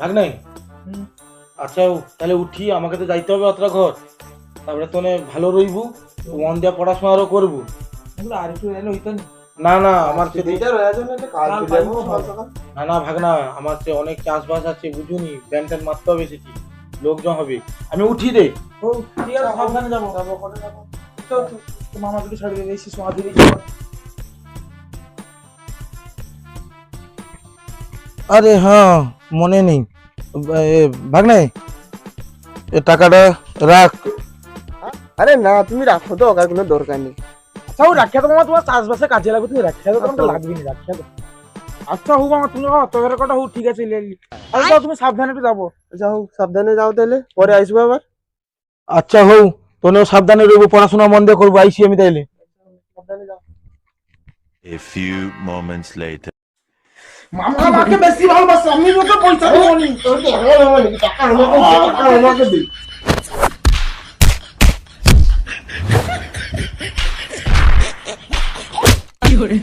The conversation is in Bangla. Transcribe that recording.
ভাগ্নে আচ্ছা তাহলে উঠি, আমাকে তো যাইতে হবে অতটা ঘর, তারপরে তো ভালো রইবু, মন দিয়ে পড়াশোনা আরো করবো। আর একটু এলে হইতো না না আমার সে না না ভাগনা, আমার সে অনেক চাষবাস আছে বুঝুনি, ব্যান ট্যান মারতে হবে, সেটি লোকজন হবে। আমি উঠি রে। ও ঠিক আছে, সাবধানে যাবো। তো মামা দুটো ছাড়িয়ে বেশি সময় দিবি। আরে হ্যাঁ মনে নেই ভাগ্নে, এ টাকাটা রাখ। আরে না তুমি রাখো তো, ওকার কোনো দরকার নেই। আচ্ছা ও রাখিয়া তো মামা তোমার চাষবাসে কাজে লাগবে, তুমি রাখিয়া তো তোমাকে লাগবে না, রাখিয়া তো। আচ্ছা হোক মামা, তুমি অত বের কথা হোক, ঠিক আছে লেলি। আচ্ছা তুমি সাবধানে একটু যাবো। যাও সাবধানে যাও, তাহলে পরে আসবো আবার। আচ্ছা হও, তোনেও সাবধানে রইবো, পড়াশোনা মন দিয়ে করবো, আইসি আমি তাইলে। সাবধানে যাও। A few moments later. মামা আমাকে বেশি ভালোবাসে, আমি ওকে পয়সা দেবো নি। টাকা আমাকে দিই। কি করে